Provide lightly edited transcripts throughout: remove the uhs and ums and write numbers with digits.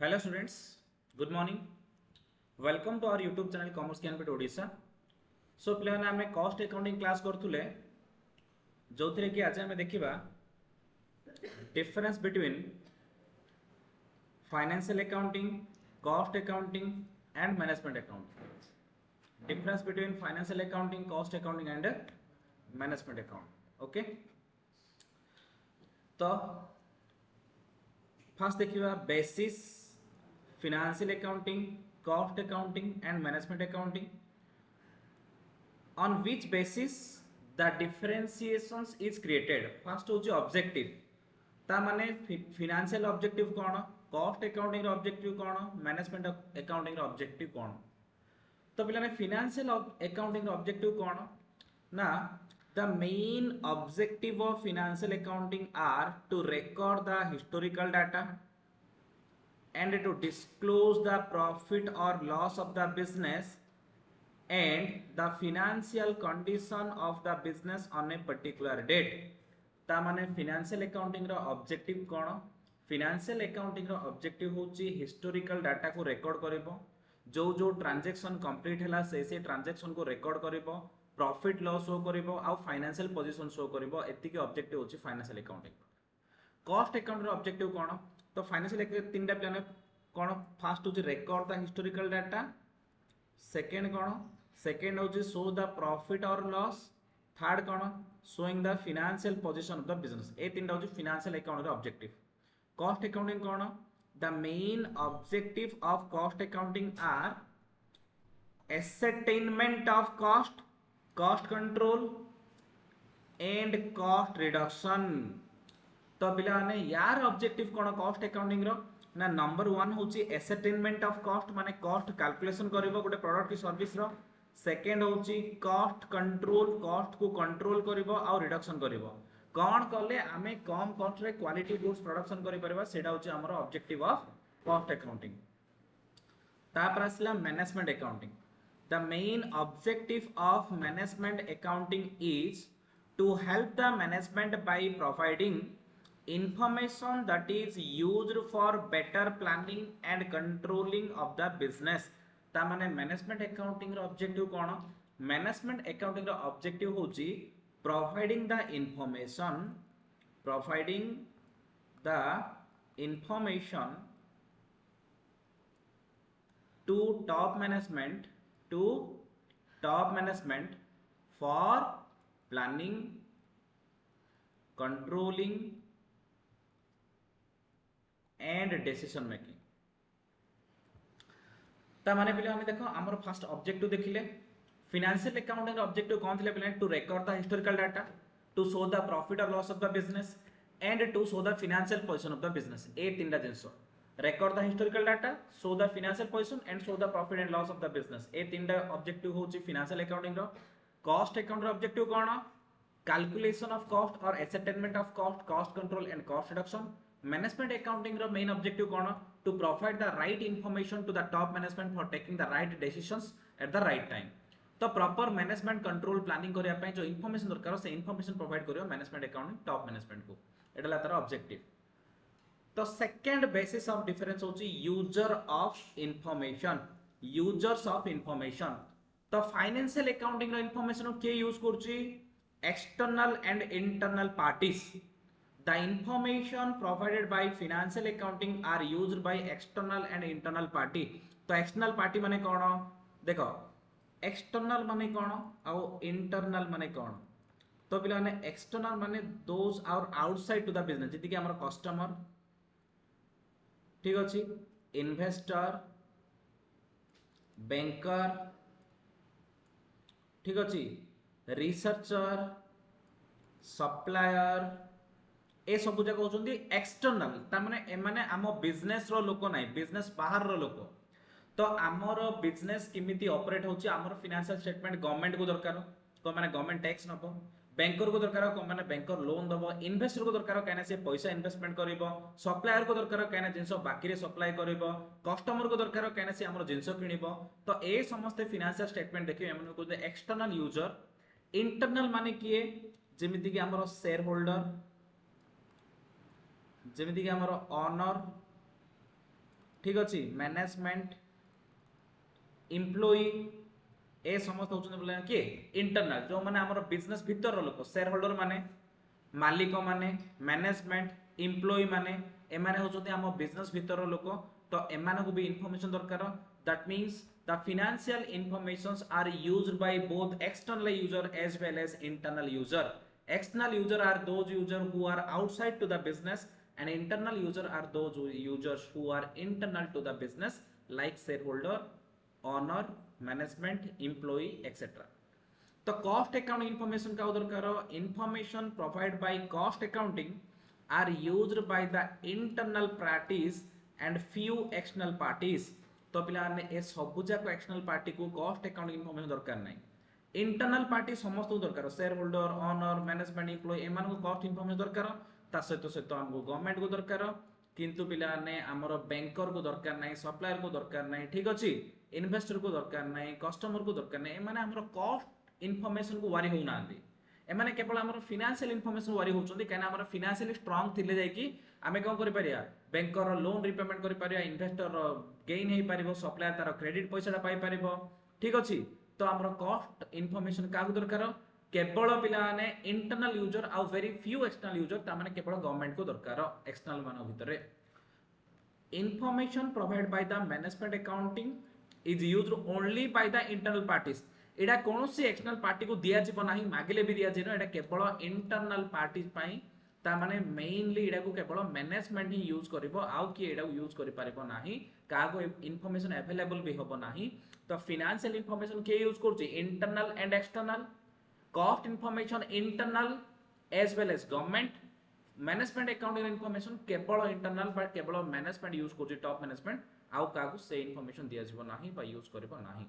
Hello students, good morning. Welcome to our YouTube channel Commerce Canpit Odisha. So पिलाने आमे cost accounting class करथुले जोथिरे कि आज आमे देखिबा difference between financial accounting, cost accounting and management accounting. Difference between financial accounting, cost accounting and management accounting. Okay? तो first देखिबा basis financial accounting, cost accounting and management accounting. On which basis the differentiations is created? First होची objective. ता माने financial objective कौन, cost accounting रो objective कौन, management accounting रो objective कौन. तो पिलाने financial accounting रो objective कौन ना, the main objective of financial accounting are to record the historical data and to disclose the profit or loss of the business and the financial condition of the business on a particular date. ता माने financial accounting रो objective कौन, financial accounting रो objective होची historical data को record करिबो, जो transaction complete हैला से transaction को record करिबो, profit loss शो करिबो आ financial position शो करिबो. एतिके objective होची financial accounting. cost accounting रो objective कौन, तो फाइनेंशियल तीनटा प्लान कौन, फास्ट होची record the historical data, second कौन, सेकंड होची शो द प्रॉफिट और लॉस, थर्ड कौन showing the financial position of the business. ए तीनटा होची फाइनेंशियल अकाउंट रो ऑब्जेक्टिव. कॉस्ट अकाउंटिंग कौन, the main objective of cost accounting are ascertainment of cost, cost control and cost reduction. तो पिलाने यार ऑब्जेक्टिव कोन कॉस्ट अकाउंटिंग रो ना, नंबर 1 होची एसेटेनमेंट ऑफ कॉस्ट, माने कॉस्ट कैलकुलेशन करिवो गोटे प्रोडक्ट की सर्विस रो. सेकंड होची कॉस्ट कंट्रोल, कॉस्ट को कंट्रोल करिवो आ रिडक्शन करिवो. कोन करले आमे कम कॉस्ट रे क्वालिटी गुड्स प्रोडक्शन करि परबा, सेटा होची हमर ऑब्जेक्टिव ऑफ कॉस्ट अकाउंटिंग. तापर आसला management accounting. The main objective of management accounting is to help the management by providing information that is used for better planning and controlling of the business. ता माने management accounting रो objective कोन, management accounting रो objective होची providing the information to top management for planning, controlling and decision making. ता माने पिले हम देखो हमर फर्स्ट ऑब्जेक्टिव देखिले फाइनेंशियल अकाउंटिंग ऑब्जेक्टिव कोन थिले पिले, to record the historical data, to show the profit और loss of the business and to show the financial position of the business. ए तीनटा जिंस record the historical data, show the financial position and show the profit and loss of the business. ए तीनटा objective होची financial accounting रो. Cost account रो objective कोन, calculation of cost और ascertainment of cost, cost control and cost reduction. Management accounting रो main objective कोन, to provide the right information to the top management for taking the right decisions at the right time. तो proper management control planning करिया पय जो information दरकार से information provide करियो management accounting top management को. एडला तार ऑब्जेक्टिव. तो सेकंड बेसिस ऑफ डिफरेंस होची user of information, users of information. तो फाइनेंशियल अकाउंटिंग रो इंफॉर्मेशन के यूज करची external and internal parties. The information provided by financial accounting are used by external and internal party. तो external party माने कौन, देखो external माने कौन और internal माने कौन. तो पिला ने external माने those are outside to the business, जति कि हमर कस्टमर, ठीक अछि, इन्वेस्टर, बैंकर, ठीक अछि, रिसर्चर, सप्लायर, ए सब जगह होचंदी एक्सटर्नल. ता माने ए माने हमो बिजनेस रो लोक नाही, बिजनेस बाहर रो लोक. तो हमर बिजनेस किमिति ऑपरेट होची, हमर फाइनेंशियल स्टेटमेंट गवर्नमेंट को दरकार, को माने गवर्नमेंट टैक्स नबो, बैंकर को दरकार को माने बैंकर लोन दबो, इन्वेस्टर को दरकार काने से पैसा इन्वेस्टमेंट करिवो, सप्लायर को दरकार काने जिंसो बाकी रे सप्लाई करिवो, कस्टमर को दरकार काने से हमर जिंसो किनिवो. तो ए समस्त फाइनेंशियल स्टेटमेंट देखियो एमन को एक्सटर्नल यूजर. इंटरनल माने किए, जेमिति कि हमर शेयर होल्डर, जेमिति कि हमर ऑनर, ठीक अच्छे मैनेजमेंट एम्प्लॉई ए समस्त होचन बोले कि इंटरनल जो माने हमर बिजनेस भीतर लोक शेयर होल्डर माने मालिक माने मैनेजमेंट एम्प्लॉई माने ए माने होचोते हम बिजनेस भीतर लोक तो एमान को भी इंफॉर्मेशन दरकार that means the financial informations are used by both external user as well as internal user external user are those users who are outside to the business and internal user are those users who are internal to the business like shareholder owner management employee etc तो cost accounting information का दरकार information provided by cost accounting are used by the internal parties and few external parties तो पिला ने ए सब जाक external party को cost accounting information दरकार नहीं इंटरनल पार्टी समस्त दरकार share holder owner management employ एमान को कॉस्ट इनफॉरमेशन दरकार ता सहित सहित हमको गवर्नमेंट को दरकार किंतु पिला ने हमर बैंकर को दरकार नाही सप्लायर को दरकार नाही ठीक अछि इन्वेस्टर को दरकार नाही कस्टमर को दरकार नाही एमाने हमर कॉस्ट इनफॉरमेशन को वारी हो नांदी एमाने केवल हमर फाइनेंशियल इनफॉरमेशन वारी होचंदी काना हमर फाइनेंशियली स्ट्रांग थिले जाय कि आमे कोन करि परिया बैंकर लोन रिपेमेंट करि परिया इन्वेस्टर गेन हे परिबो सप्लायर तार क्रेडिट पैसा पाई परिबो ठीक अछि तो आमर कॉस्ट इनफॉरमेशन का दरकार केवल पिलाने इंटरनल यूजर आउ वेरी फ्यू एक्सटर्नल यूजर ता माने केवल गवर्नमेंट को दरकार एक्सटर्नल मान भितर information provide by the management accounting is used only by the internal parties एडा कोनोसी एक्सटर्नल पार्टी को दिया जिवो नाही मागिले भी दिया जिनो एडा केवल इंटरनल पार्टीज पई ता माने मेनली एडा को केवल मैनेजमेंट ही यूज करिवो आउ कि एडा यूज करि पारिबो नाही का को इंफॉर्मेशन अवेलेबल भी होबो नाही तो फाइनेंशियल इंफॉर्मेशन के यूज करछि internal and external cost information internal as well as government management accounting information केवल इंटरनल बट केवल मैनेजमेंट यूज करछि टॉप मैनेजमेंट आउ का को से इंफॉर्मेशन दिया जिवो नाही बा यूज करबो नाही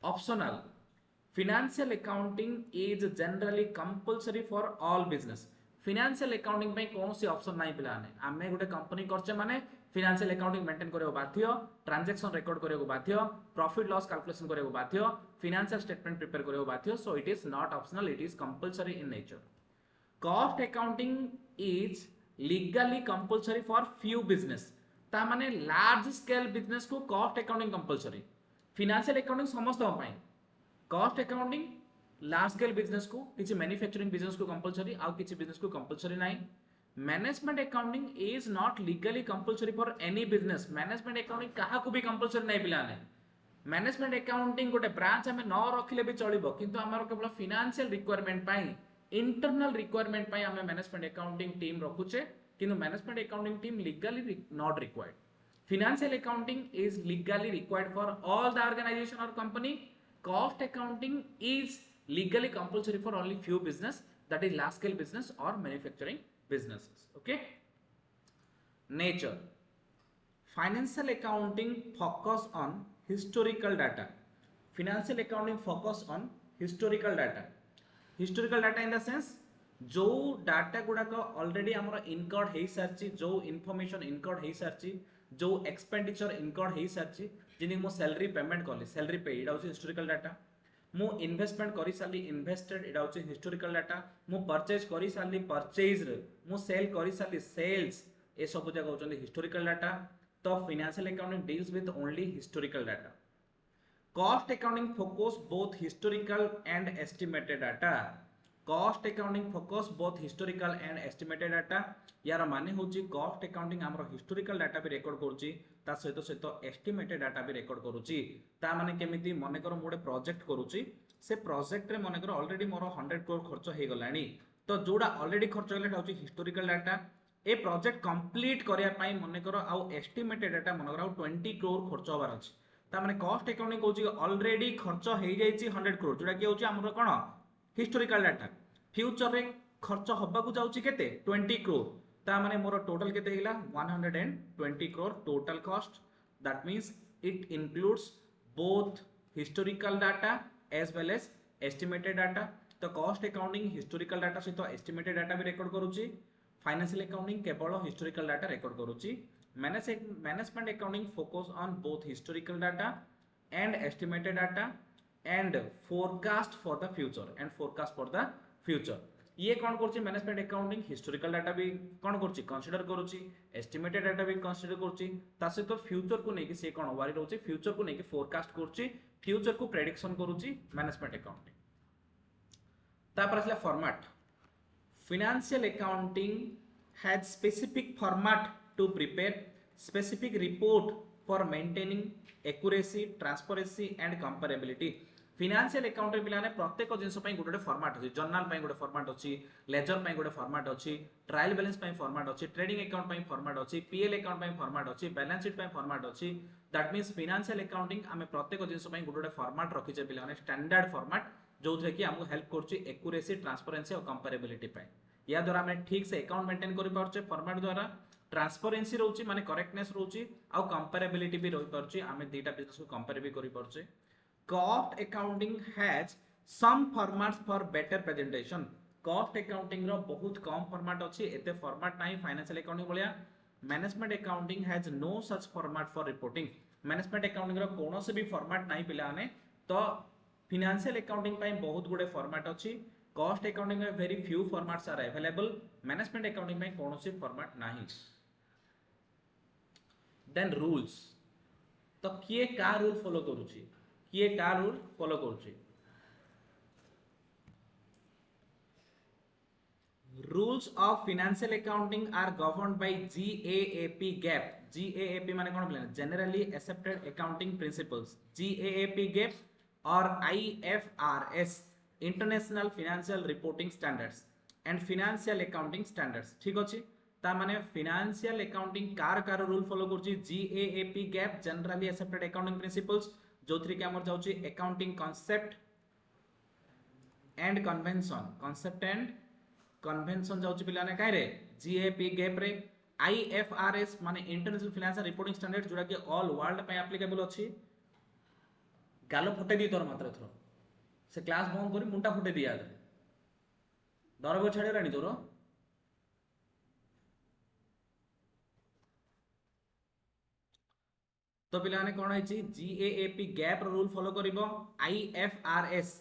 optional financial accounting is generally compulsory for all business financial accounting पे कौन सी ऑप्शन नाही पिलाने आमे गुटे कंपनी करछे माने फाइनेंशियल अकाउंटिंग मेंटेन करियो बाध्य ट्रांजैक्शन रिकॉर्ड करियो बाध्य प्रॉफिट लॉस कैलकुलेशन करियो बाध्य फाइनेंशियल स्टेटमेंट प्रिपेयर करियो बाध्य so it is not optional it is compulsory in nature cost accounting is legally compulsory for few business ता माने लार्ज स्केल बिजनेस को cost accounting compulsory financial accounting समस्त पई cost accounting large scale business को किसी manufacturing business को compulsory आउ किसी बिजनेस को कंपलसरी नाही management accounting is not legally compulsory for any business management accounting कहा को भी कंपलसरी नहीं पिलाने मैनेजमेंट अकाउंटिंग गोटे ब्रांच हमें न रखिले भी चलिबो किंतु हमर केवल फाइनेंशियल रिक्वायरमेंट पाई इंटरनल रिक्वायरमेंट पाई हमें मैनेजमेंट अकाउंटिंग टीम रखुचे किंतु management accounting team legally not required financial accounting is legally required for all the organisation और company cost accounting is legally compulsory for only few business that is large scale business or manufacturing businesses okay nature financial accounting focus on historical data financial accounting focus on historical data in the sense जो data गुडा को already हमर incurred हे सारची जो information incurred हे सारची जो expenditure incurred हे सारची जिनि मो salary payment करली salary पे Ida historical data मु investment करि साली इन्वेस्टेड एडा होची हिस्टोरिकल डाटा मु परचेज करि साली परचेज रे मु सेल करि साली सेल्स ए सब जगह होचंदी हिस्टोरिकल डाटा तो financial accounting deals with only historical data cost accounting focus both historical and estimated data cost accounting focus both historical and estimated data यार माने होची कॉस्ट अकाउंटिंग हमर हिस्टोरिकल डाटा भी रेकॉर्ड करूची ता सहित सहित एस्टिमेटेड डाटा भी रेकॉर्ड करूची ता माने केमिति मने करो मोडे प्रोजेक्ट करूची से प्रोजेक्ट रे मने करो ऑलरेडी मोर 100 करोड़ खर्च हे गलानी तो जोडा ऑलरेडी खर्च हेला होची हिस्टोरिकल डाटा ए प्रोजेक्ट कंप्लीट करिया पई मने करो आउ एस्टिमेटेड डाटा मने करो 20 करोड़ खर्च होबार अछि ता माने कॉस्ट अकाउंटिंग कहूची ऑलरेडी खर्च हे जाईची 100 करोड़ जोडा कि होची हमर कोन हिस्टोरिकल डाटा फ्यूचर रे खर्च होबा को जाउची केते 20 करोड़ ता माने मोर टोटल केते हिला 120 crore total cost that means it includes both historical data as well as estimated data तो कॉस्ट अकाउंटिंग हिस्टोरिकल डाटा सहित एस्टिमेटेड डाटा भी रेकॉर्ड करूची फाइनेंशियल अकाउंटिंग केवल हिस्टोरिकल डाटा रेकॉर्ड करूची management accounting focus on both historical data and estimated data and forecast for the future ये कौन करुच्ची management accounting historical data भी कौन करुच्ची कंसीडर करुच्ची एस्टिमेटेड डाटा भी कंसीडर करुच्ची ता सहित फ्यूचर को लेके से कौन वारी रहउची फ्यूचर को लेके फोरकास्ट करुच्ची फ्यूचर को प्रेडिक्शन करुच्ची मैनेजमेंट अकाउंटिंग तापर असला format financial accounting has specific format to prepare specific report for maintaining accuracy transparency and comparability financial accounting पिलाने प्रत्येक जिनस पई गोटे फॉर्मेट अछि जर्नल पई गोटे फॉर्मेट अछि लेजर पई गोटे फॉर्मेट अछि ट्रायल बैलेंस पई फॉर्मेट अछि ट्रेडिंग अकाउंट पई फॉर्मेट अछि पीएल अकाउंट पई फॉर्मेट अछि बैलेंस शीट पई फॉर्मेट अछि दैट मींस financial accounting हमें प्रत्येक जिनस पई गोटे फॉर्मेट रखिचे पिलाने स्टैंडर्ड फॉर्मेट जोथरे कि हमको हेल्प करछि एक्यूरेसी ट्रांसपेरेंसी और कंपैरेबिलिटी पई या द्वारा हमें ठीक से अकाउंट मेंटेन करि पारछे फॉर्मेट द्वारा ट्रांसपेरेंसी रहउची माने करेक्टनेस रहउची आ कंपैरेबिलिटी भी रहि पारछी हमें दीटा बिजनेस को कंपेयर भी करि पारछे cost accounting has some formats for better presentation cost accounting रो बहुत कम फॉर्मेट अछि एते फॉर्मेट नाही फाइनेंशियल अकाउंटिंग बोलिया management accounting has no such format for reporting management accounting रो कोनोसे भी फॉर्मेट नाही पिलाने तो फाइनेंशियल अकाउंटिंग पई बहुत गुडे फॉर्मेट अछि कॉस्ट अकाउंटिंग में very few formats are available management accounting में कौन सी फॉर्मेट नहीं देन रूल्स तो किए का रूल फॉलो करूची किए का रूल फॉलो करूची rules of financial accounting are governed by GAAP GAAP GAAP माने कौन बोले generally accepted accounting principles GAAP GAAP और IFRS international financial reporting standards and financial accounting standards ठीक अछि ता माने फाइनेंशियल अकाउंटिंग कार रूल फॉलो करछि GAAP GAAP generally accepted accounting principles जोथि के हमर जाउछि अकाउंटिंग कांसेप्ट एंड कन्वेंशन जाउछि पिलाने काहे रे जीएएपी गैप रे आईएफआरएस माने इंटरनेशनल फाइनेंशियल रिपोर्टिंग स्टैंडर्ड जोडा कि ऑल वर्ल्ड पे एप्लीकेबल अछि गालो फटे दी तोर मात्र थरो से क्लास बंद करी मुंडा फुटे दिया डर छाड़ी राणी तोर तो पिलाने कौन है जीएएपी गैप रूल फॉलो करिवो IFRS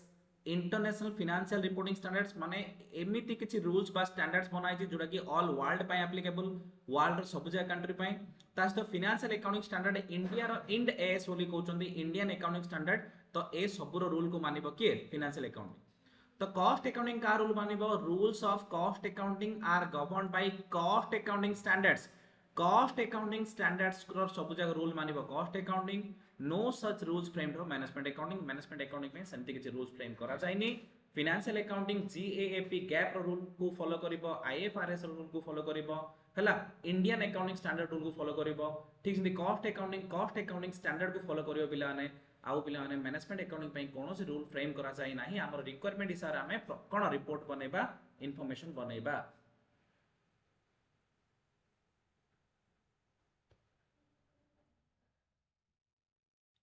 international financial reporting standards माने एमिति किछि रूल्स बा स्टैंडर्ड्स बनाई छि जोडा कि ऑल वर्ल्ड पय एप्लीकेबल वर्ल्ड सब जगह कंट्री पय तास तो फाइनेंशियल अकाउंटिंग स्टैंडर्ड इंडिया रो इंड एएस बोली कहउछन्ती इंडियन अकाउंटिंग स्टैंडर्ड तो ए सबरो रूल को मानिबो के फाइनेंशियल अकाउंटिंग तो कॉस्ट अकाउंटिंग का रूल मानिबो rules of cost accounting are governed by cost accounting standards cost accounting standards रो सब जगह रूल मानिबो cost accounting no such rules framed हो मैनेजमेंट अकाउंटिंग में सेमती किछि रूल्स फ्रेम करा जायनी फाइनेंशियल अकाउंटिंग जीएएपी गैप रो रूल को फॉलो करिवो आईएफआरएस रो रूल को फॉलो करिवो हला इंडियन अकाउंटिंग स्टैंडर्ड रूल को फॉलो करिवो ठीक सेमती कॉस्ट अकाउंटिंग स्टैंडर्ड को फॉलो करिवो पिलाने आउ पिलाने मैनेजमेंट अकाउंटिंग पई कोनोसी रूल फ्रेम करा जाय नाही हमर रिक्वायरमेंट हिसाब रे हमें कोन रिपोर्ट बनेबा इंफॉर्मेशन बनेबा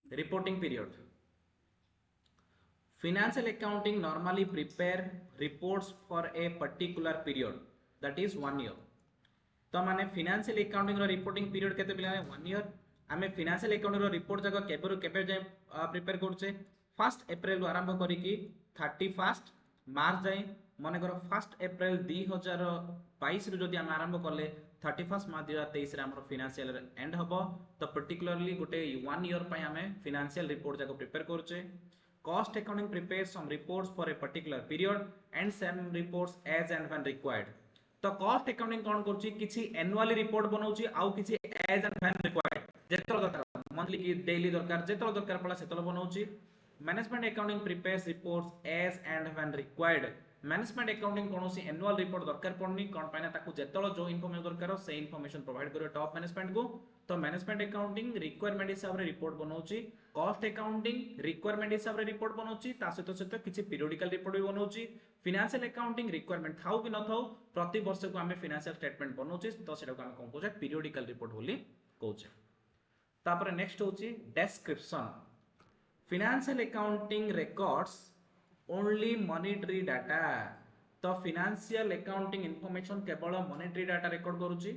reporting period financial accounting normally prepare reports for a particular period that is 1 year तो माने फाइनेंशियल अकाउंटिंग रो रिपोर्टिंग पीरियड केते बिला 1 ईयर हमें फाइनेंशियल अकाउंटिंग रो रिपोर्ट जगह केबे केबे जाय प्रिपेयर करछे 1 अप्रैल आरंभ करी कि 31 मार्च जाय माने करो 1 अप्रैल 2022 रो जदी हम आरंभ करले 31 मार्च 2023 रे हमर फाइनेंशियल एंड हबो तो पर्टिकुलरली गोटे 1 ईयर पय हमें फाइनेंशियल रिपोर्ट जगह प्रिपेयर करछे cost accounting prepare some reports for a particular period and some reports as and when required तो कॉस्ट अकाउंटिंग कोन करछि किछि एनुअली रिपोर्ट बनाउछि आउ किछि एज एंड व्हेन रिक्वायर्ड जेतरो दरकार मंथली की डेली दरकार जेतरो दरकार पड़ा सेतलो बनाउछि management accounting prepares reports as and when required management accounting कोनोसी एनुअल रिपोर्ट दरकार पड़नी कोन पाइना ताकू जेतलो जो इन्फॉर्मेशन दरकार से इन्फॉर्मेशन प्रोवाइड करियो टॉप मैनेजमेंट को तो मैनेजमेंट अकाउंटिंग रिक्वायरमेंट हिसाब रे रिपोर्ट बनाउछि कॉस्ट अकाउंटिंग रिक्वायरमेंट हिसाब रे रिपोर्ट बनाउछि ता सहित सहित किछि पीरियडिकल रिपोर्ट भी बनाउछि फाइनेंशियल अकाउंटिंग रिक्वायरमेंट थाउ कि न थाउ प्रति वर्ष को हमें फाइनेंशियल स्टेटमेंट बनाउछि तो सेटा को हम कोन कहउछे पीरियडिकल रिपोर्ट बोली कहउछे तापर नेक्स्ट होछि description financial accounting records only monetary data तो फाइनेंशियल अकाउंटिंग इंफॉर्मेशन केवल मॉनेटरी डाटा रिकॉर्ड करूची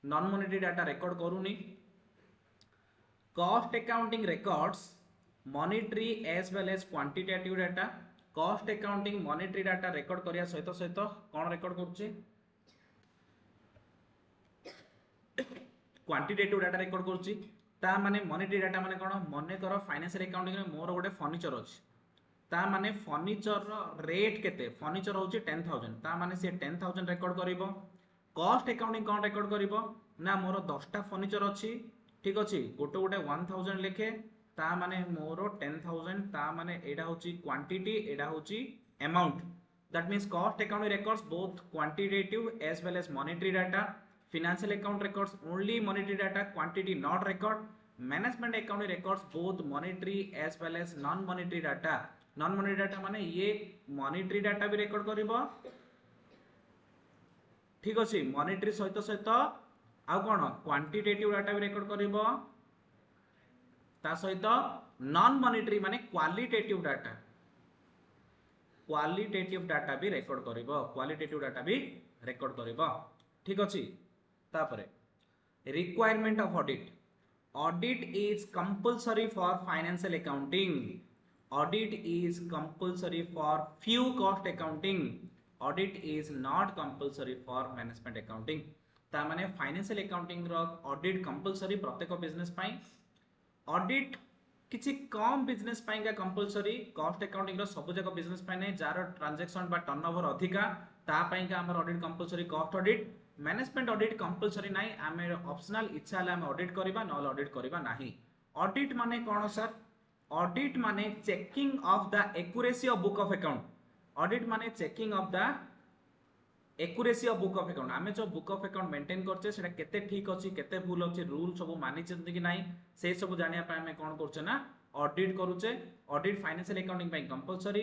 नॉन मॉनेटरी डाटा रिकॉर्ड करूनी cost accounting records monetary as well as quantitative data cost accounting monetary data record करिया सहित सहित कौन record करूची quantitative data record करूची ता माने मॉनेटरी डाटा माने कोन मने कर फाइनेंशियल अकाउंटिंग रे मोर गोटे फर्नीचर अछि ता माने फर्नीचर रो रेट केते फर्नीचर होची 10000 ता माने से 10000 रेकॉर्ड करिवो कॉस्ट अकाउंटिंग कोन रेकॉर्ड करिवो ना मोर 10टा फर्नीचर अछि ठीक अछि गोटे गोटे 1000 लेखे ता माने मोर 10000 ता माने एडा होची क्वांटिटी एडा होची amount that means cost accounting records both quantitative as well as monetary data financial account records only monetary data quantity not record management accounting records both monetary as well as non monetary data non monetary data माने ये monetary data भी record करिवो ठीक अछि monetary सहित सहित आ कोन quantitative data भी record करिवो ता सहित non monetary माने क्वालिटेटिव डाटा भी record करिवो क्वालिटेटिव डाटा भी record करिवो ठीक अछि तापरे requirement of audit is compulsory for financial accounting audit is compulsory for few cost accounting audit is not compulsory for management accounting ता माने फाइनेंशियल अकाउंटिंग रो audit compulsory प्रत्येक business पाई audit किछि कम business पाई का compulsory cost accounting रो सब जगह business पाई नै jar transaction बा turnover अधिका ता पाई का हमर audit compulsory cost audit management audit compulsory नाही आमे ऑप्शनल इच्छा हला हम ऑडिट करबा नॉल ऑडिट करबा नाही ऑडिट माने कोन सर ऑडिट माने checking of the accuracy of book of account audit माने checking of the accuracy of book of account आमे जो बुक ऑफ अकाउंट मेंटेन करछे सेटा केते ठीक अछि केते भूल अछि रूल सब मानि चंदी कि नाही से सब जानिया पय हमें कोन करछे ना ऑडिट करूचे ऑडिट फाइनेंशियल अकाउंटिंग पय कंपलसरी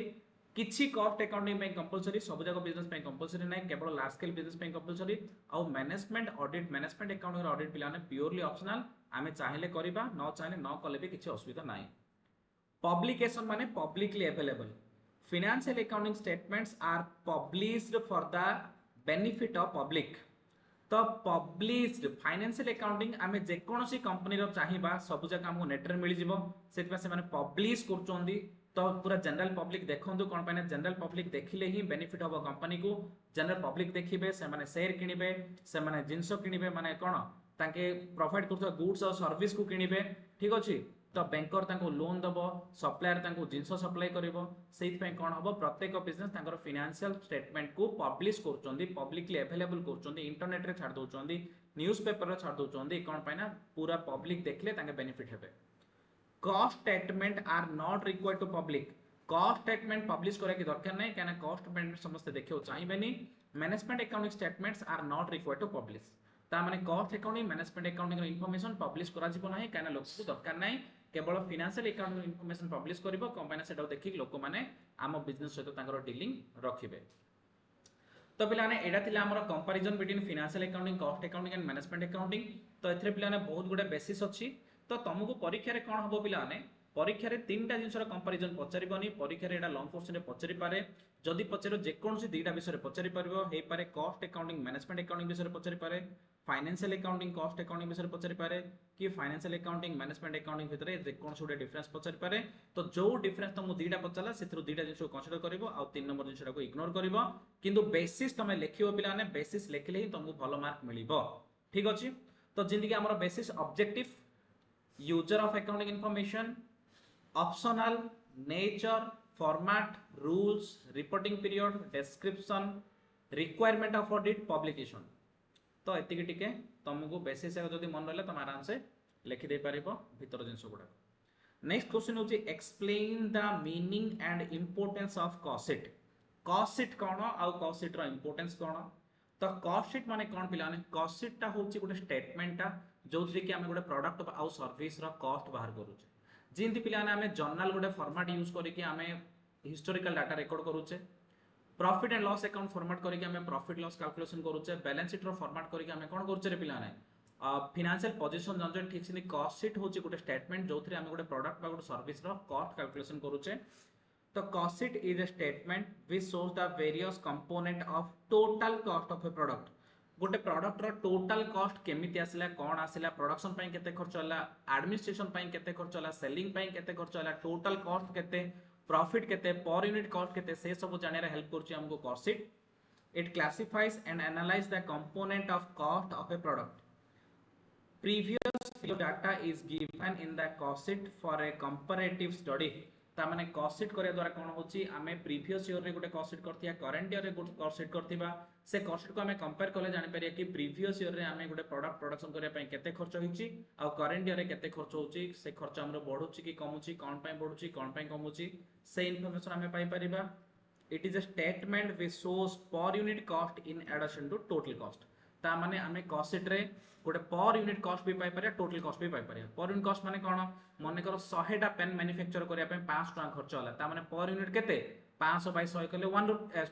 किछि कॉस्ट अकाउंटिंग पय कंपलसरी सब जगह बिजनेस पय कंपलसरी नाही केवल लार्ज स्केल बिजनेस पय कंपलसरी आ management audit management accounting audit पिलाने प्योरली ऑप्शनल आमे चाहिले करिबा न चाहिले न कले भी किछि असुविधा नाही पब्लिकेशन माने publicly available financial accounting statements are published for the benefit of public तो पब्लिश्ड फाइनेंशियल अकाउंटिंग आमे जे कोनोसी कंपनी रो चाहिबा सब जगह हमको नेट रे मिली जिवो सेति से माने पब्लिश करचोंदी तो पूरा जनरल पब्लिक देखंतु कोन पाने जनरल पब्लिक देखिले ही बेनिफिट होबो कंपनी को जनरल पब्लिक देखिबे से माने शेयर किनिबे से माने जिंसो किनिबे माने कोन ताके प्रोवाइड करथो गुड्स और सर्विस को किनिबे ठीक अछि तो बैंकर तांको लोन दबो सप्लायर तांको जिंसो सप्लाई करिवो सेति पय कोन होबो प्रत्येक बिजनेस तांकर फाइनेंशियल स्टेटमेंट को पब्लिश करचोंदी पब्लिकली अवेलेबल करचोंदी इंटरनेट रे छाड़ दोचोंदी न्यूज़पेपर रे छाड़ दोचोंदी कोन पय ना पूरा पब्लिक देखले तांके बेनिफिट हेबे cost statement are not required to public cost statement publish करे की दरकार नै काना कॉस्ट स्टेटमेंट समस्त देखियो चाहिबेनी management accounting statements are not required to publish ता माने कॉस्ट अकाउंटिंग मैनेजमेंट अकाउंटिंग रो इंफॉर्मेशन पब्लिश करा जिवो नाही काना लोक को दरकार नै केवल फाइनेंशियल अकाउंटिंग इंफॉर्मेशन पब्लिश करिवो कंपनी सेटा देखि लोक माने आम बिजनेस सहित तांकर डीलिंग रखिबे तो पिलाने एडा थिला हमर comparison between financial accounting cost accounting and management accounting तो एथरे पिलाने बहुत गुडे बेसिस अछि तो तुमको परीक्षा रे कोन हबो पिलाने परीक्षा रे तीनटा जिंसर कंपैरिजन पचारिबनी परीक्षा रे एडा लॉन्ग क्वेश्चन रे पचारि पारे जदि पचारो जे कोनसी दुईटा विषय रे पचारि परबो हे पारे कॉस्ट अकाउंटिंग मैनेजमेंट अकाउंटिंग विषय रे पचारि पारे फाइनेंशियल अकाउंटिंग कॉस्ट अकाउंटिंग विषय रे पचारि पारे कि फाइनेंशियल अकाउंटिंग मैनेजमेंट अकाउंटिंग भितरे जे कोनसी गुडे डिफरेंस पचारि पारे तो जो डिफरेंस तुम दुईटा पचाला सेथरो दुईटा जिंस को कंसीडर करिवो आ तीन नंबर जिंसटा को इग्नोर करिवो किंतु बेसिस तमे लेखियो पिलाने बेसिस लेखिले ही तुमको भलो मार्क मिलिबो ठीक अछि तो जिंदगी हमर basis objective user of accounting information optional nature format rules reporting period description requirement of audit publication तो एतिक टिके तुमको बेसिस जदी मन रहले तुम आराम से लिखि दे पारिबो भीतर जिंस गुडा नेक्स्ट क्वेश्चन होची explain the meaning and importance of cost sheet कोन आ कॉस्ट शीट रो इंपोर्टेंस कोन तो कॉस्ट शीट माने कोन पिलाने कॉस्ट शीट ता होची गुटे स्टेटमेंट ता जोथि कि हमें गुटे प्रोडक्ट आ सर्विस रो कॉस्ट बाहर करूचे जिंति पिलाने हमें जर्नल गुटे फॉर्मेट यूज करके हमें हिस्टोरिकल डाटा रिकॉर्ड करूचे profit and loss account format करके हमें प्रॉफिट लॉस कैलकुलेशन करूचे बैलेंस शीट रो फॉर्मेट करके हमें कोन करूचे रे पिलाने फाइनेंशियल पोजीशन जंजन ठीक से कॉस्ट शीट होची गुटे स्टेटमेंट जोथि हमें गुटे प्रोडक्ट बा गुटे सर्विस रो कॉस्ट कैलकुलेशन करूचे तो cost sheet is a statement which shows the various component of total cost of A product गोटे प्रोडक्ट रो टोटल कॉस्ट केमिति आसिला कोन आसिला प्रोडक्शन पई केते खर्च होला एडमिनिस्ट्रेशन पई केते खर्च होला सेलिंग पई केते खर्च होला टोटल कॉस्ट केते प्रॉफिट केते पर यूनिट कॉस्ट केते से सब जानिया हेल्प करछि हमको cost sheet. It classifies and analyze the component of cost of a product. Previous data is given in the cost sheet for a comparative study. ता माने cost sheet करे द्वारा कोन होची आमे previous year रे गोटे cost sheet करथिया current year रे गोटे cost sheet करथिबा से cost sheet को आमे कंपेयर करले जानि परिया कि previous year रे आमे गोटे प्रोडक्ट प्रोडक्शन करिया पय केते खर्च होईची आ current year रे केते खर्च होची से खर्च हमरो बढ़ुची कि कमुची कोन पय बढ़ुची कोन पय कमुची से इंफॉर्मेशन आमे पाई परिबा. It is a statement which shows per unit cost in addition to total cost. ता माने आमे cost sheet रे गोटे पर यूनिट कॉस्ट भी पाई परिया टोटल कॉस्ट भी पाई परिया. पर यूनिट कॉस्ट माने कोन मने करो 100 टा पेन मैन्युफैक्चर करिया पे 5 टका खर्च होला ता माने पर यूनिट केते 500 बाय 100 कले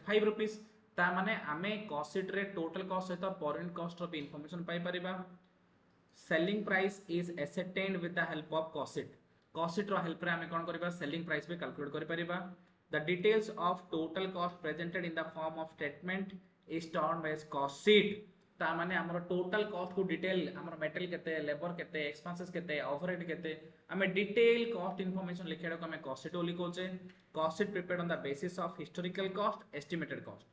5 रुपीस ता माने आमे कॉस्ट शीट रे टोटल कॉस्ट सहित पर यूनिट कॉस्ट रो भी इंफॉर्मेशन पाई परिबा. Selling price is ascertained with the help of cost sheet. Cost sheet रो हेल्प रे आमे कोन करबा सेलिंग प्राइस भी कैलकुलेट करि परिबा. The details of total cost presented in the form of statement is termed as cost sheet. ता माने हमर total cost को डिटेल हमर मेटेरियल केते लेबर केते एक्सपेंसेस केते ओवरहेड केते हमें डिटेल कॉस्ट इंफॉर्मेशन लिखेडा को हमें कॉस्ट शीट लिखोचे. Cost sheet prepared on the basis of historical cost estimated cost.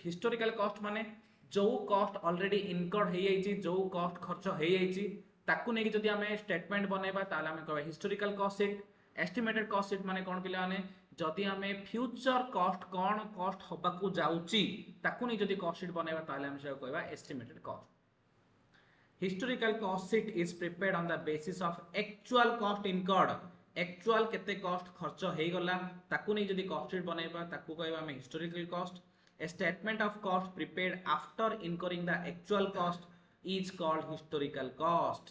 Historical cost माने जो कॉस्ट ऑलरेडी इनकर्ड हे जाईची जो कॉस्ट खर्च हे जाईची ताकू नै कि जदी हमें स्टेटमेंट बनेबा ताले हमें कहबा historical cost sheet. Estimated cost sheet माने कोन पिला माने जदि हमें फ्यूचर कॉस्ट कौन कॉस्ट होबा को जाउची ताकू नै जदि कॉस्ट शीट बनेबा ताले हम से कहबा estimated cost. Historical cost sheet is prepared on the basis of actual cost incurred. Actual केते कॉस्ट खर्च हे गला ताकू नै जदि कॉस्ट शीट बनेबा ताकू कहबा हम historical cost. A statement of cost prepared after incurring the actual cost is called historical cost.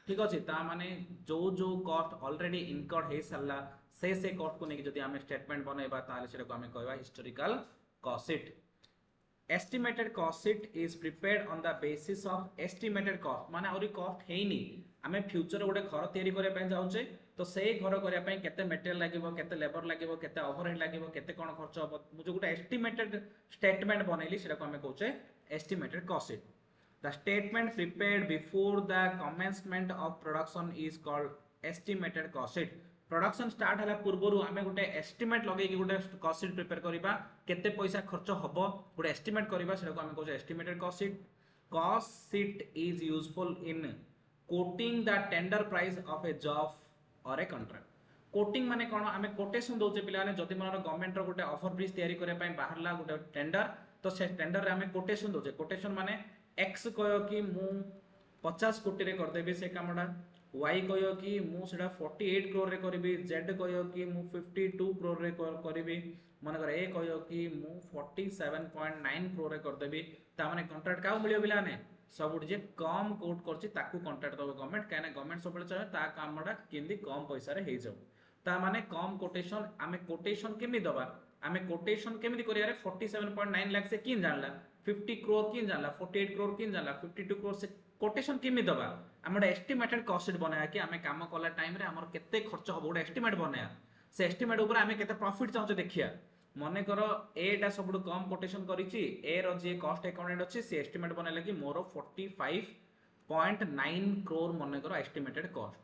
ठीक अछि ता माने जो कॉस्ट ऑलरेडी इनकर्ड हे सल्ला से कॉस्ट को नै जदि हमें स्टेटमेंट बनेबा ताले सेटा को हमें कहबा historical cost sheet. Estimated cost sheet is prepared on the basis of estimated cost माने औरी कॉस्ट हेइनी हमें फ्यूचर गोटे घर तयारी करिया पय जाउचे तो से घर करिया पय केते मटेरियल लागिवो केते लेबर लागिवो केते ओवरहेड लागिवो केते कोन खर्च होबो जो गोटे एस्टिमेटेड स्टेटमेंट बनेली सेटा को हमें कहउचे estimated cost sheet. The statement prepared before the commencement of production is called estimated cost sheet. Production start हला पूर्वरु आमे गोटे एस्टिमेट लगै कि गोटे कॉस्ट शीट प्रिपेयर करिबा केते पैसा खर्च हबो गोटे एस्टिमेट करिबा सेटा को आमे कहउचे estimated cost sheet. Cost sheet is useful in quoting the tender price of a job or a contract. Coating माने कोन आमे कोटेशन दोचे पिला ने जति मनर गवर्नमेंट रो गोटे ऑफर ब्रिज तयारी करे पय बाहरला गोटे टेंडर तो से टेंडर रे आमे कोटेशन दोचे. कोटेशन माने एक्स कयो कि मु 50 कोटी रे कर देबे से कामडा वाई कयो कि मु सेडा 48 करोड़ रे करबी जेड कयो कि मु 52 करोड़ रे करबी मन कर ए कयो कि मु 47.9 करोड़ रे कर देबी ता माने कॉन्ट्रैक्ट काउ मिलियो बिला ने सब जे कम कोट करछि ताकू कॉन्ट्रैक्ट दबो गवर्नमेंट काने गवर्नमेंट सबले चाहे ता कामडा किंदी कम पैसा रे हे जाऊ ता माने कम कोटेशन आमे कोटेशन केमि दबा आमे कोटेशन केमि करिया रे 47.9 लाख से किन जानला 50 करोड़ किन जानला 48 करोड़ किन जानला 52 करोड़ से कोटेशन केमि दबा हमर एस्टिमेटेड कॉस्ट शीट बनाया कि आमे काम कला टाइम रे हमर केते खर्च होबो ओडा एस्टिमेट बनाया से एस्टिमेट ऊपर आमे केते प्रॉफिट चाहते देखिया मने करो एटा सबडु कम कोटेशन करिछि ए रो जे कॉस्ट अकाउंटेंट अछि से एस्टिमेट बनाले कि मोर 45.9 करोड़ मने करो एस्टिमेटेड कॉस्ट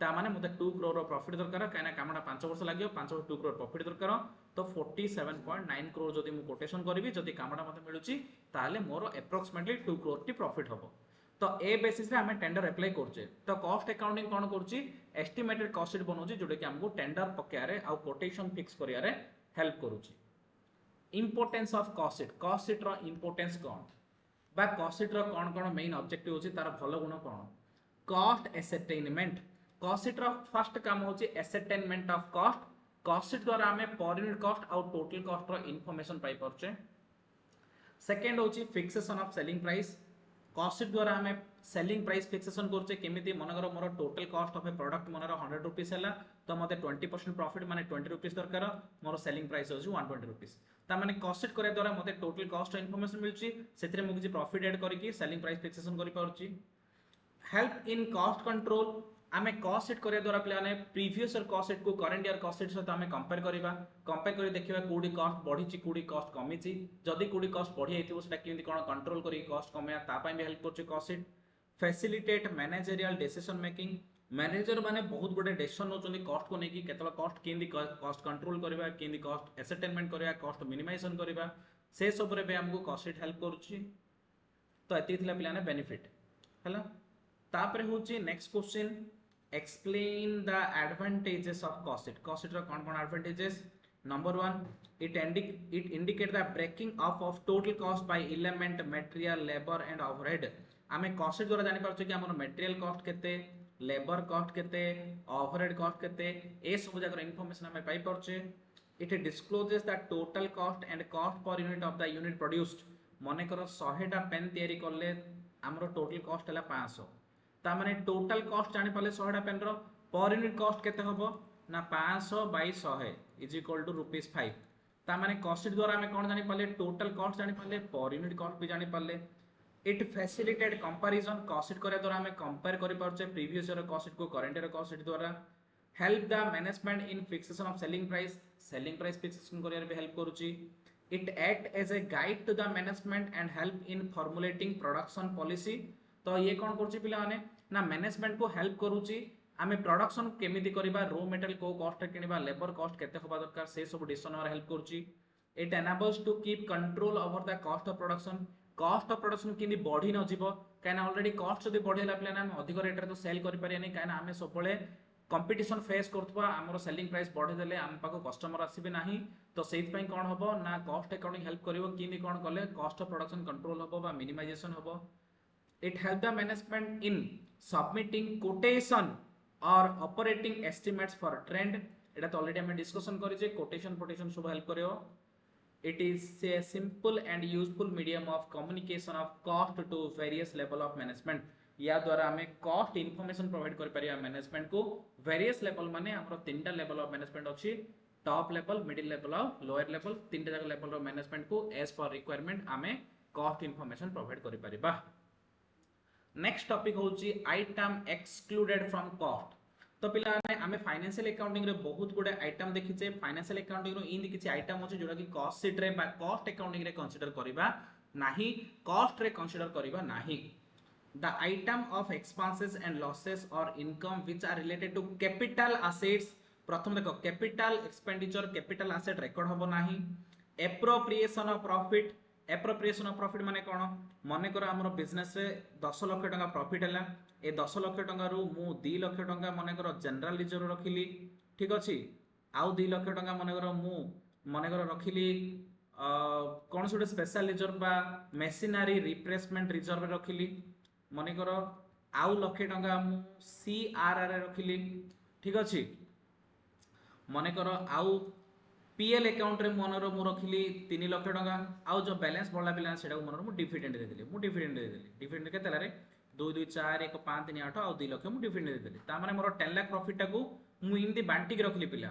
ता माने मते 2 करोड़ रो प्रॉफिट दरकार काना कामडा 5 वर्ष लागियो 5 वर्ष 2 करोड़ प्रॉफिट दरकार तो 47.9 करोड़ जदि मु कोटेशन करबी जदि कामडा मते मिलुची ताले मोर अप्रोक्सीमेटली 2 करोड़ टी प्रॉफिट हबो तो ए बेसिस रे हमें टेंडर अप्लाई करछे तो कॉस्ट अकाउंटिंग कोन करछि एस्टिमेटेड कॉस्ट शीट बनौछि जोडे कि हमको टेंडर पक्या रे आ कोटेशन फिक्स करिया रे हेल्प करूछि. इंपोर्टेंस ऑफ कॉस्ट शीट रो इंपोर्टेंस कोन बा कॉस्ट शीट रो कोन मेन ऑब्जेक्टिव होछि तार भलो गुण कोन कॉस्ट एसेटेनमेंट कॉस्ट शीट रो फर्स्ट काम होछि एसेटेनमेंट ऑफ कॉस्ट शीट द्वारा हमें पर यूनिट कॉस्ट और टोटल कॉस्ट रो इंफॉर्मेशन पाई परछे. सेकंड होछि fixation of selling price cost sheet द्वारा हमें सेलिंग प्राइस फिक्सेशन करछे केमिति मनगर मोर total cost of A product मनर 100 rupees हैला तो मते 20% प्रॉफिट माने 20 रुपीस दरकार मोर सेलिंग प्राइस होछि 120 रुपीस ता माने कॉस्ट शीट करे द्वारा मते टोटल कॉस्ट इन्फॉर्मेशन मिलछि सेतिरे मु किछि प्रॉफिट ऐड करिकि सेलिंग प्राइस फिक्सेशन करि पारछि. हेल्प इन कॉस्ट कंट्रोल आमे कॉस्ट शीट करे द्वारा plan previous year cost sheet को करंट ईयर कॉस्ट शीट सहित आमे कंपेयर करी देखिबा कोडी कॉस्ट बढ़िछि कोडी कॉस्ट कमिछि जदी कोडी कॉस्ट बढ़ि आइथिबो सेटा किंदी कोन कंट्रोल करी कॉस्ट कमेया ता पय भी हेल्प करछि cost sheet. Facilitate managerial decision making manager माने बहुत गुडे डिसीजन नौचंदी कॉस्ट को लेकिन केतला कॉस्ट केंदी कॉस्ट कंट्रोल करबा केंदी कॉस्ट एसेटलमेंट करबा कॉस्ट मिनिमाइजेशन करबा से सब रे भी हमको कॉस्ट शीट हेल्प करूची तो एति थिला पिलाने बेनिफिट हला तापर होची next question explain the advantages of cost sheet रो कोन कोन advantages number 1 it indicate the breaking up of total cost by element material labor and overhead आमे कॉस्ट शीट द्वारा जानि पारछे कि हमर मटेरियल कॉस्ट केते लेबर कॉस्ट केते ओवरहेड कॉस्ट केते ए सब जगर इंफॉर्मेशन हमें पाई परछे it discloses the total cost and cost per unit of the unit produced मने करो 100 टा पेन तयारी करले हमरो टोटल कॉस्ट हला 500 ता माने टोटल कॉस्ट जानि पाले 100 टा पेन रो पर यूनिट कॉस्ट केते हबो ना 500 बाय 100 इज इक्वल टू ₹5 ता माने कॉस्ट शीट द्वारा हमें कोन जानि पाले टोटल कॉस्ट जानि पाले पर यूनिट कॉस्ट भी जानि पाले it facilitate comparison cost sheet करे द्वारा हमें कंपेयर करि पारछे प्रीवियस ईयर कॉस्ट शीट को करंट ईयर कॉस्ट शीट द्वारा help the management in fixation of selling price fixation करियर भी हेल्प करूची it act as a guide to the management and help in formulating production policy तो ये कोन करची पिला माने ना मैनेजमेंट को हेल्प करूची आमे प्रोडक्शन केमिति करिबा रो मटेरियल को कॉस्ट किनिबा लेबर कॉस्ट केते होबा दरकार से सब डिसीजन और हेल्प करूची it enables to keep control over the cost of production cost of production किनि बढ़ी न जीवो काना ऑलरेडी कॉस्ट जदी बढ़ेला प्लान हम अधिक रेट रे तो सेल करि पारे नै काना हमें सबले कंपटीशन फेस करथबा हमर सेलिंग प्राइस बढ़े देले हम पाको कस्टमर आसीबे नाही तो सेइत पई कोन हबो ना कॉस्ट अकाउंटिंग हेल्प करिवो किनि कोन करले कॉस्ट ऑफ प्रोडक्शन कंट्रोल हबो बा मिनिमाइजेशन हबो it help the management in submitting quotation और ऑपरेटिंग एस्टिमेट्स फॉर ट्रेंड एटा तो ऑलरेडी हम डिस्कशन करि जे कोटेशन सब हेल्प करियो it is a simple and useful medium of communication of cost to various level of management या द्वारा हमें cost information provide कर परिया मैनेजमेंट को वेरियस लेवल माने हमरो तीनटा लेवल ऑफ मैनेजमेंट अछि टॉप लेवल मिडिल लेवल और लोअर लेवल तीनटा जगह लेवल ऑफ मैनेजमेंट को एज पर रिक्वायरमेंट हमें कॉस्ट इनफॉरमेशन प्रोवाइड कर परिबा नेक्स्ट टॉपिक होची आइटम एक्सक्लूडेड फ्रॉम कॉस्ट तो पिला आमे फाइनेंशियल अकाउंटिंग रे बहुत गुडे आइटम देखिचे फाइनेंशियल अकाउंटिंग रो इन किछि आइटम अछि जोरा कि कॉस्ट शीट रे बा कॉस्ट अकाउंटिंग रे कंसीडर करिबा नाही कॉस्ट रे कंसीडर करिबा नाही the item of expenses and losses और income which are related to capital assets प्रथम देखो capital expenditure capital asset record होबो नाही appropriation of profit appropriation of profit माने कोन माने करो हमरो बिजनेस रे 10 लाख टका प्रॉफिट हला ए 10 लाख टका रु मु 2 लाख टका माने करो जनरल रिजर्व रखिली ठीक अछि आउ 2 लाख टका माने करो मु माने करो रखिली कोन सोडे स्पेशल रिजर्व बा मेशिनरी रिप्लेसमेंट रिजर्व रखिली माने करो आउ लाख टका मु सीआरआर रखिली ठीक अछि माने करो आउ पीएल अकाउंट रे मनरो मु रखिली 3 लाख टका आउ जो बैलेंस बढ़ला बैलेंस सेटा मनरो मु डिविडेंड दे देली डिविडेंड केते लारे 2 2 4 1 5 3 8 आउ 2 लाख मु डिविडेंड दे देली ता माने मोर 10 लाख प्रॉफिट टाकू मु इनदी बांटी के रखली पिला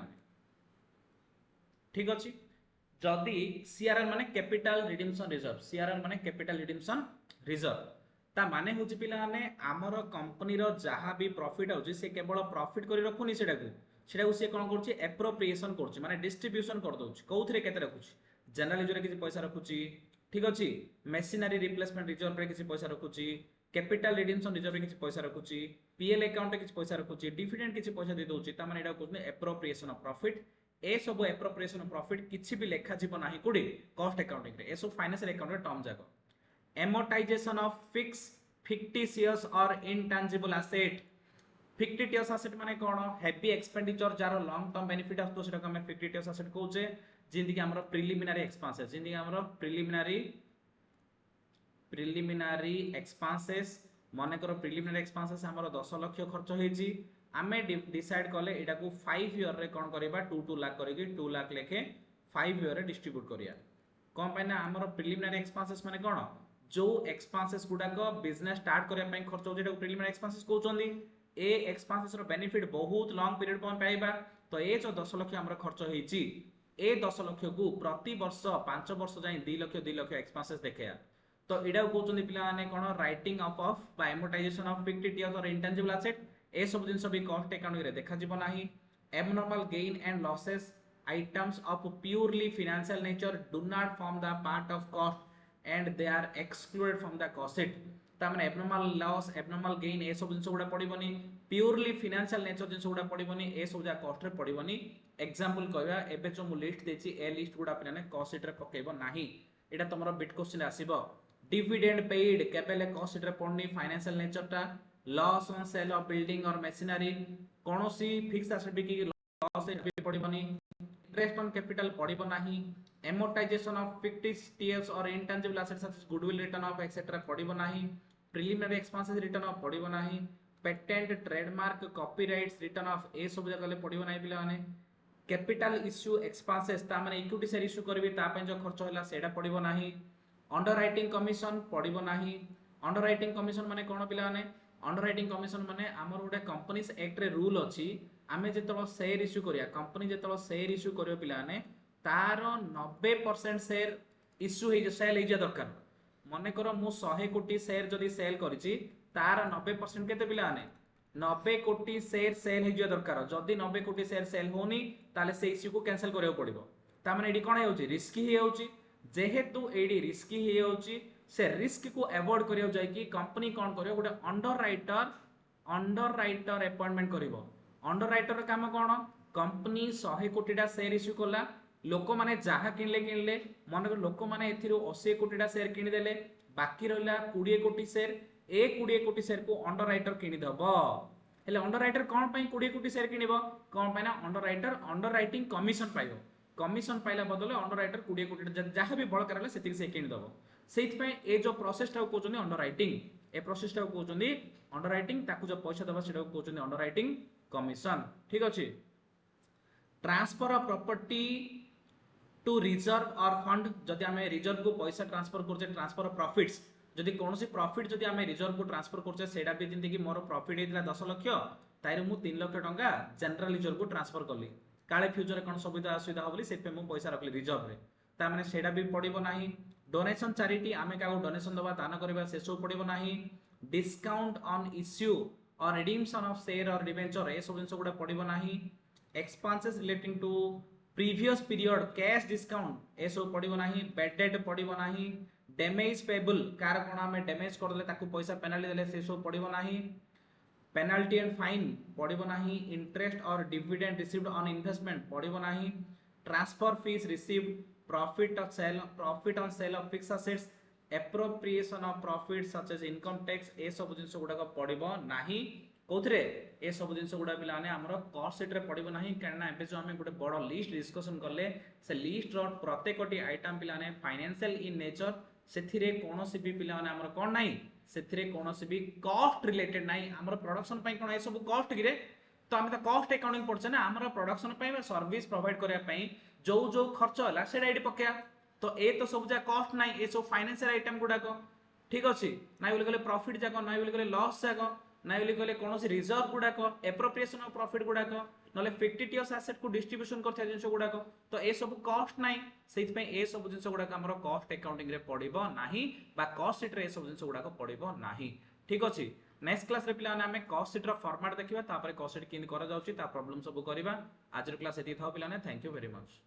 ठीक अछि जदी सीआरआर माने कैपिटल रिडीम्पशन रिजर्व सीआरआर माने कैपिटल रिडीम्पशन रिजर्व ता माने होची पिला माने हमर कंपनी रो जहां भी प्रॉफिट होची से केवल प्रॉफिट करी रखुनी सेटाकू सेटा से कोन करछि एप्रोप्रिएशन करछि माने डिस्ट्रीब्यूशन कर दोछि कोउथरे केते रखुछि जनरल रिजर्व किछि पैसा रखुछि ठीक अछि मेशिनरी रिप्लेसमेंट रिजर्व रे किछि पैसा रखुछि कैपिटल रिडीम्पशन रिजर्व रे किछि पैसा रखुछि पीएल अकाउंट रे किछि पैसा रखुछि डिविडेंड किछि पैसा दे दोछि ता माने एटा कहउछि एप्रोप्रिएशन ऑफ प्रॉफिट ए सब एप्रोप्रिएशन ऑफ प्रॉफिट किछि भी लेखा जीव नाही कोडी कॉस्ट अकाउंटिंग रे ए सब फाइनेंशियल अकाउंट रे टर्म जाको amortization of fixed fictitious or intangible asset fictitious asset माने कोन हेवी एक्सपेंडिचर जार लॉन्ग टर्म बेनिफिट आस्तो सेटा हम fictitious asset कहउचे जिंदी कि हमरो प्रिलिमिनरी एक्सपेंसेस जिंदी कि हमरो प्रिलिमिनरी एक्सपेंसेस माने करो प्रिलिमिनरी एक्सपेंसेस हमरो 10 लाख खर्च हेजी आमे डिसाइड करले एटा को 5 ईयर रे कोन करबा 2 लाख करिके 2 लाख लेखे 5 ईयर रे डिस्ट्रीब्यूट करिया कोन पैना हमरो प्रिलिमिनरी एक्सपेंसेस माने कोन जो एक्सपेंसेस गुडा को बिजनेस स्टार्ट करे पई खर्च हो जेटा प्रिलिमिनरी एक्सपेंसेस कहउचंदी ए एक्सपेंसेस रो बेनिफिट बहुत लॉन्ग पीरियड पर पाइबा तो ए जो 10 लाख हमरो खर्च हेची ए 10 लाख को प्रति वर्ष 5 वर्ष जाई 2 लाख एक्सपेंसेस देखेया तो एडा कहउचंदी पिला माने कोन writing off by amortization of fictitious और इंटेंजिबल एसेट ए सब दिन सब कॉस्ट अकाउंट रे देखा जीव नाही abnormal gain and losses items of purely financial nature do not form the part of cost and they are excluded from the cost sheet ता माने एबनॉर्मल लॉस एबनॉर्मल गेन ए सब जिंस गुडा पड़िबनी प्योरली फाइनेंशियल नेचर जिंस गुडा पड़िबनी ए सब जा cost रे पड़िबनी example कहबा एबे जो मु लिस्ट देछि ए लिस्ट गुडा पिलाने कॉस्ट शीट रे पकेबो नाही एटा तमरो बिट क्वेश्चन आसीबो डिविडेंड पेड केबेले कॉस्ट शीट रे पड़नी फाइनेंशियल नेचर टा loss on sale of building और मशीनरी कोनोसी फिक्स एसेट बिकी लॉस ए पड़िबनी इंटरेस्ट ऑन कैपिटल पड़िबो नाही amortization of fictitious or intangible assets such as goodwill written off etc पड़िबो नाही preliminary expenses written off पड़िबो नाही patent trademark copyrights written off ए सब जगह ले पड़िबो नाही पिला माने कैपिटल इश्यू एक्सपेंसेस ता माने इक्विटी शेयर इश्यू करबी ता पे जो खर्च होला सेडा पड़िबो नाही अंडरराइटिंग कमीशन पड़िबो नाही अंडरराइटिंग कमीशन माने कोन पिला माने अंडरराइटिंग कमीशन माने हमर गोटे कंपनीज एक्ट रे रूल अछि आमे जेतलो शेयर इश्यू करिया कंपनी जेतलो शेयर इश्यू करियो पिला माने तार 90% शेयर इश्यू हे सेल हे दरकार मने करो मु 100 कोटी शेयर जदी सेल करिछि तार 90% केते पिला माने 90 कोटी शेयर सेल हे दरकार जदी 90 कोटी शेयर सेल होनी ताले से इश्यू को कैंसिल करियो पड़िबो ता माने एडी कोन हेउछि रिस्की हे हेउछि जेहेतु एडी रिस्की हे हेउछि से रिस्क को अवॉइड करियो जाय कि कंपनी कोन करियो गोटे अंडरराइटर अपॉइंटमेंट करिवो अंडरराइटर काम कोन कंपनी 100 कोटीटा शेयर इश्यू कला लोक माने जहा किनले मन लोक माने एथिरो 80 कोटीटा शेयर किनि देले बाकी रहला 20 कोटी शेयर ए 20 कोटी शेयर को अंडरराइटर किनि दबो हेले अंडरराइटर कोन पई 20 कोटी शेयर किनिबो कोन पई ना अंडरराइटर अंडरराइटिंग कमीशन पाइबो कमीशन पाइला बदले अंडरराइटर 20 कोटी जहा भी बळ करले सेति से किनि दबो सेति पई ए जो प्रोसेस टा को कोचोनी अंडरराइटिंग ए प्रोसेस टा को कोचोनी अंडरराइटिंग ताकू जो पैसा दबा सेटा को कोचोनी अंडरराइटिंग कमीशन ठीक अछि transfer of property to reserve और फंड जदि आमे रिजर्व को पैसा ट्रांसफर करछे ट्रांसफर ऑफ प्रॉफिट्स जदि कोनोसी प्रॉफिट जदि आमे रिजर्व को ट्रांसफर करछे सेडा भी जिंदे कि मोर प्रॉफिट हेतिला 10 लाख ताइरे मु 3 लाख टंका जनरल रिजर्व को ट्रांसफर करली काले फ्यूचर कोन सुविधा असुविधा होबली सेते मु पैसा रखली रिजर्व रे ता माने सेडा भी पड़िबो नाही डोनेशन चैरिटी आमे का डोनेशन दबा दान करबा से सब पड़िबो नाही डिस्काउंट ऑन इश्यू और रिडीम्शन ऑफ शेयर और डिबेंचर ए सब जिंस गुडा पड़िबो नाही expenses relating to previous period cash discount ए सब पड़िबो नाही बैड डेट पड़िबो नाही डैमेज पेबल कार कोन हमें डैमेज कर देले ताकू पैसा पेनल्टी देले से सब पड़िबो नाही पेनल्टी एंड फाइन पड़िबो नाही इंटरेस्ट और डिविडेंड रिसीव्ड ऑन इन्वेस्टमेंट पड़िबो नाही transfer fees received profit on sale of fixed assets appropriation of profit such as income tax ए सब जिंस गुडा पड़िबो नाही कोथरे ए सब जिंस गुडा पिला माने हमरो कॉस्ट शीट रे पड़िबो नाही कारण एबे जो हमें गोटे बड़ लिस्ट डिस्कशन करले से लिस्ट रो प्रत्येकटी आइटम पिला माने फाइनेंशियल इन नेचर सेथिरे कोनोसी भी पिला माने हमरो कोन नाही सेथिरे कोनोसी भी कॉस्ट रिलेटेड नाही हमरो प्रोडक्शन पई कोन ए सब कॉस्ट गिरे तो हमें तो कॉस्ट अकाउंटिंग पड़छे ना हमरो प्रोडक्शन पई सर्विस प्रोवाइड करिया पई जो जो खर्च होला सेडा एडी पकेया तो ए तो सब जा कॉस्ट नाही ए सब फाइनेंशियल आइटम गुडा को ठीक अछि नाही बोले गले प्रॉफिट जाको नाही बोले गले लॉस जाको नाही बोले गले कोनोसी रिजर्व गुडा को एप्रोप्रिएशन ऑफ प्रॉफिट गुडा को नले फिक्टिटियस एसेट को डिस्ट्रीब्यूशन करथि जिंस गुडा को तो ए सब कॉस्ट नाही सेति पे ए सब जिंस गुडा हमरो कॉस्ट अकाउंटिंग रे पड़िबो नाही बा कॉस्ट शीट रे ए सब जिंस गुडा को पड़िबो नाही ठीक अछि नेक्स्ट क्लास रे पिला ने हमें कॉस्ट शीट रो फॉर्मेट देखिबा तापर कॉस्ट शीट किन करा जाउची ता प्रॉब्लम सब करबा आज रो क्लास एति थाउ पिला ने थैंक यू वेरी मच।